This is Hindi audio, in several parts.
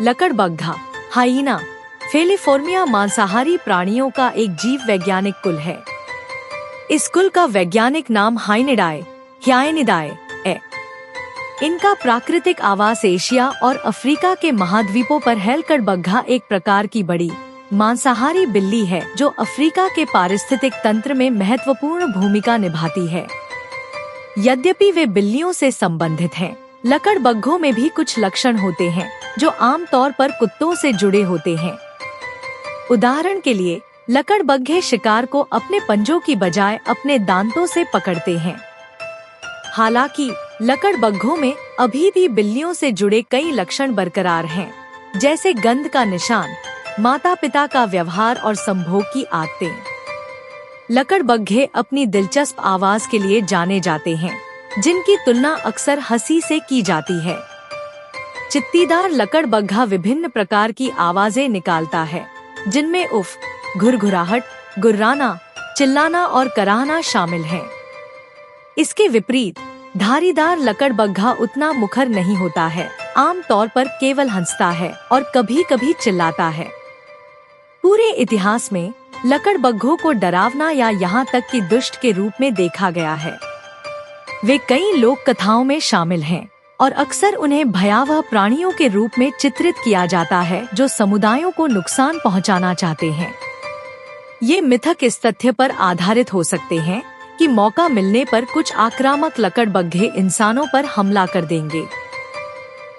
लकड़बग्घा हाइना फेलिफोर्मिया मांसाहारी प्राणियों का एक जीव वैज्ञानिक कुल है। इस कुल का वैज्ञानिक नाम हाइनिडाए है। इनका प्राकृतिक आवास एशिया और अफ्रीका के महाद्वीपों पर है। लकड़बग्घा एक प्रकार की बड़ी मांसाहारी बिल्ली है जो अफ्रीका के पारिस्थितिक तंत्र में महत्वपूर्ण भूमिका निभाती है। यद्यपि वे बिल्लियों से संबंधित हैं, लकड़बग्घों में भी कुछ लक्षण होते हैं जो आमतौर पर कुत्तों से जुड़े होते हैं। उदाहरण के लिए लकड़बग्घे शिकार को अपने पंजों की बजाय अपने दांतों से पकड़ते हैं। हालांकि लकड़बग्घों में अभी भी बिल्लियों से जुड़े कई लक्षण बरकरार हैं, जैसे गंध का निशान, माता पिता का व्यवहार और संभोग की आदतें। लकड़बग्घे अपनी दिलचस्प आवाज के लिए जाने जाते हैं, जिनकी तुलना अक्सर हंसी से की जाती है। चित्तीदार लकड़बग्घा विभिन्न प्रकार की आवाजें निकालता है, जिनमें उफ, घुरघुराहट, गुर्राना, चिल्लाना और कराहना शामिल हैं। इसके विपरीत धारीदार लकड़बग्घा उतना मुखर नहीं होता है, आमतौर पर केवल हंसता है और कभी-कभी चिल्लाता है। पूरे इतिहास में लकड़बग्घों को डरावना या यहाँ तक कि दुष्ट के रूप में देखा गया है। वे कई लोक कथाओं में शामिल हैं और अक्सर उन्हें भयावह प्राणियों के रूप में चित्रित किया जाता है जो समुदायों को नुकसान पहुंचाना चाहते हैं। ये मिथक इस तथ्य पर आधारित हो सकते हैं कि मौका मिलने पर कुछ आक्रामक लकड़बग्घे इंसानों पर हमला कर देंगे।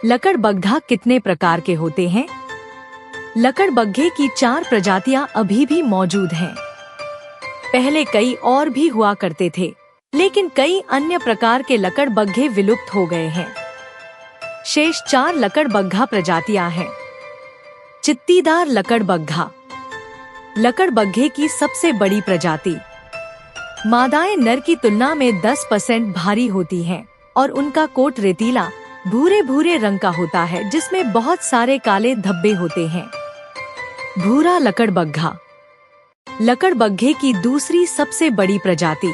लकड़बग्घा कितने प्रकार के होते हैं? लकड़बग्घे की 4 प्रजातियां अभी भी मौजूद हैं। पहले कई और भी हुआ करते थे, लेकिन कई अन्य प्रकार के लकड़बग्घे विलुप्त हो गए हैं। शेष 4 लकड़बग्घा प्रजातियां हैं। चित्तीदार लकड़बग्घा लकड़बग्घे की सबसे बड़ी प्रजाति। मादाएं नर की तुलना में 10% भारी होती हैं और उनका कोट रेतीला भूरे भूरे रंग का होता है, जिसमें बहुत सारे काले धब्बे होते हैं। भूरा लकड़बग्घा लकड़बग्घे की दूसरी सबसे बड़ी प्रजाति।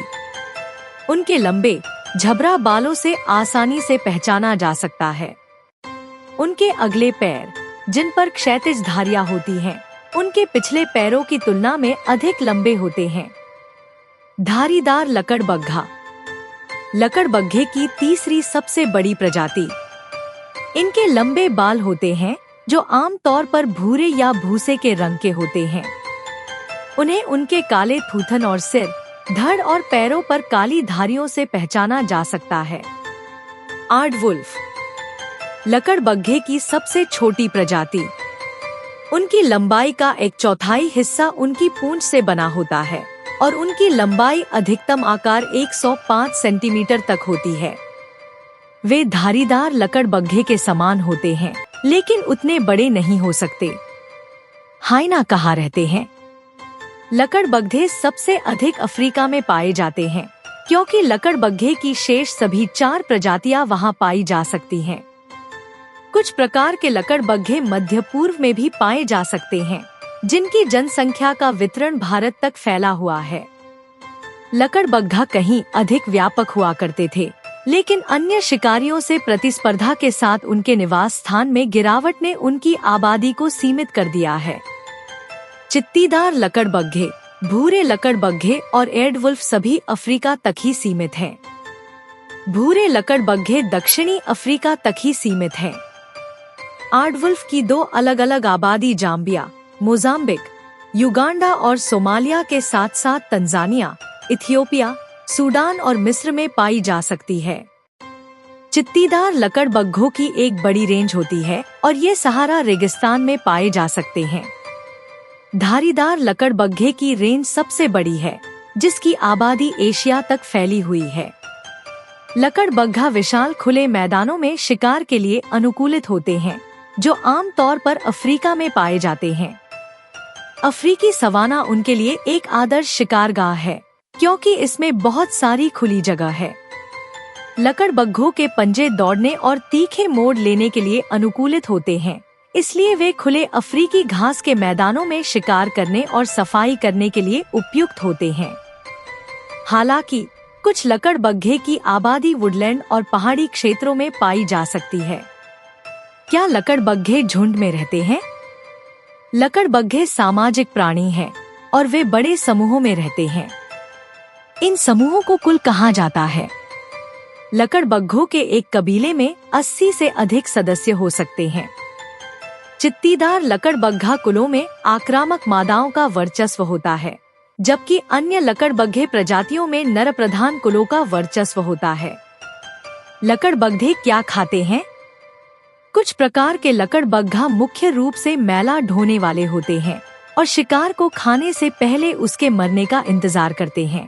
उनके लंबे झबरा बालों से आसानी से पहचाना जा सकता है। उनके अगले पैर, जिन पर क्षैतिज धारियां होती हैं, उनके पिछले पैरों की तुलना में अधिक लंबे होते हैं। धारीदार लकड़बग्घा लकड़बग्घे की तीसरी सबसे बड़ी प्रजाति। इनके लंबे बाल होते हैं जो आमतौर पर भूरे या भूसे के रंग के होते हैं। उन्हें उनके काले थूथन और सिर, धड़ और पैरों पर काली धारियों से पहचाना जा सकता है। आर्डवुल्फ लकड़बग्घे की सबसे छोटी प्रजाति। उनकी लंबाई का 1/4 हिस्सा उनकी पूंछ से बना होता है और उनकी लंबाई अधिकतम आकार 105 सेंटीमीटर तक होती है। वे धारीदार लकड़बग्घे के समान होते हैं, लेकिन उतने बड़े नहीं हो सकते। हाइना कहाँ रहते हैं? लकड़बग्घे सबसे अधिक अफ्रीका में पाए जाते हैं, क्योंकि लकड़बग्घे की शेष सभी 4 प्रजातियां वहां पाई जा सकती हैं। कुछ प्रकार के लकड़बग्घे मध्य पूर्व में भी पाए जा सकते हैं, जिनकी जनसंख्या का वितरण भारत तक फैला हुआ है। लकड़बग्घा कहीं अधिक व्यापक हुआ करते थे, लेकिन अन्य शिकारियों से प्रतिस्पर्धा के साथ उनके निवास स्थान में गिरावट ने उनकी आबादी को सीमित कर दिया है। चित्तीदार लकड़बग्घे, भूरे लकड़बग्घे और एयरवुल्फ सभी अफ्रीका तक ही सीमित हैं। भूरे लकड़बग्घे दक्षिणी अफ्रीका तक ही सीमित हैं। आर्डवुल्फ की 2 अलग अलग आबादी जाम्बिया, मोजाम्बिक, युगांडा और सोमालिया के साथ साथ तंजानिया, इथियोपिया, सूडान और मिस्र में पाई जा सकती है। चित्तीदार लकड़बग्घों की एक बड़ी रेंज होती है और ये सहारा रेगिस्तान में पाए जा सकते हैं। धारीदार लकड़बग्घे की रेंज सबसे बड़ी है, जिसकी आबादी एशिया तक फैली हुई है। लकड़बग्घा विशाल खुले मैदानों में शिकार के लिए अनुकूलित होते हैं, जो आमतौर पर अफ्रीका में पाए जाते हैं। अफ्रीकी सवाना उनके लिए एक आदर्श शिकारगाह है, क्योंकि इसमें बहुत सारी खुली जगह है। लकड़बग्घों के पंजे दौड़ने और तीखे मोड़ लेने के लिए अनुकूलित होते हैं, इसलिए वे खुले अफ्रीकी घास के मैदानों में शिकार करने और सफाई करने के लिए उपयुक्त होते हैं। हालांकि कुछ लकड़बग्घे की आबादी वुडलैंड और पहाड़ी क्षेत्रों में पाई जा सकती है। क्या लकड़बग्घे झुंड में रहते हैं? लकड़बग्घे सामाजिक प्राणी हैं और वे बड़े समूहों में रहते हैं। इन समूहों को कुल कहा जाता है। लकड़बग्घों के एक कबीले में 80 से अधिक सदस्य हो सकते हैं। चित्तीदार लकड़बग्घा कुलों में आक्रामक मादाओं का वर्चस्व होता है, जबकि अन्य लकड़बग्घे प्रजातियों में नर प्रधान कुलों का वर्चस्व होता है। लकड़बग्घे क्या खाते हैं? कुछ प्रकार के लकड़बग्घा मुख्य रूप से मैला ढोने वाले होते हैं और शिकार को खाने से पहले उसके मरने का इंतजार करते हैं।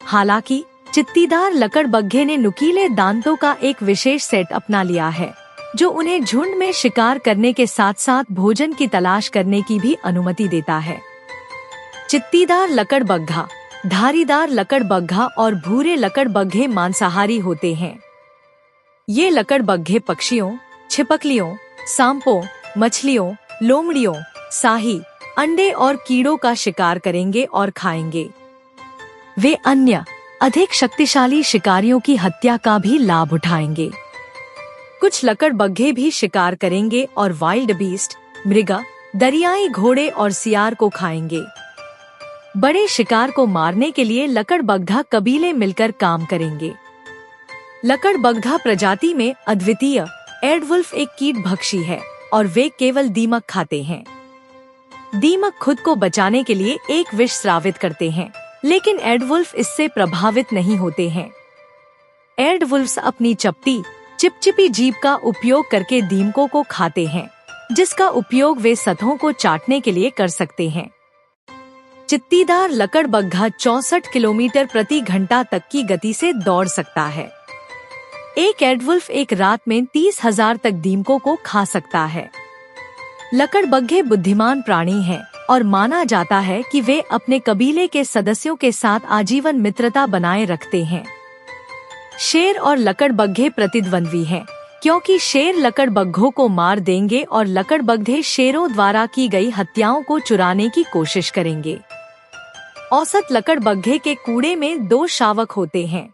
हालांकि चित्तीदार लकड़बग्घे ने नुकीले दांतों का एक विशेष सेट अपना लिया है, जो उन्हें झुंड में शिकार करने के साथ साथ भोजन की तलाश करने की भी अनुमति देता है। चित्तीदार लकड़बग्घा, धारीदार लकड़बग्घा और भूरे लकड़बग्घे मांसाहारी होते हैं। ये लकड़बग्घे पक्षियों, छिपकलियों, सांपों, मछलियों, लोमड़ियों, साही, अंडे और कीड़ों का शिकार करेंगे और खाएंगे। वे अन्य अधिक शक्तिशाली शिकारियों की हत्या का भी लाभ उठाएंगे। कुछ लकड़बग्घे भी शिकार करेंगे और वाइल्ड बीस्ट, मृगा, दरियाई घोड़े और सियार को खाएंगे। बड़े शिकार को मारने के लिए लकड़बग्घा कबीले मिलकर काम करेंगे। लकड़बग्घा प्रजाति में अद्वितीय एडवुल्फ एक कीट भक्षी है और वे केवल दीमक खाते हैं। दीमक खुद को बचाने के लिए एक विष स्रावित करते हैं, लेकिन एडवुल्फ इससे प्रभावित नहीं होते हैं। एडवुल्फ्स अपनी चपटी, चिपचिपी जीभ का उपयोग करके दीमकों को खाते हैं, जिसका उपयोग वे सतहों को चाटने के लिए कर सकते हैं। चित्तीदार लकड़बग्घा 64 किलोमीटर प्रति घंटा तक की गति से दौड़ सकता है। एक एडवुल्फ एक रात में 30,000 तक दीमकों को खा सकता है। लकड़बग्घे बुद्धिमान प्राणी हैं और माना जाता है कि वे अपने कबीले के सदस्यों के साथ आजीवन मित्रता बनाए रखते हैं। शेर और लकड़बग्घे प्रतिद्वंद्वी हैं, क्योंकि शेर लकड़बग्घों को मार देंगे और लकड़बग्घे शेरों द्वारा की गई हत्याओं को चुराने की कोशिश करेंगे। औसत लकड़बग्घे के कूड़े में 2 शावक होते हैं।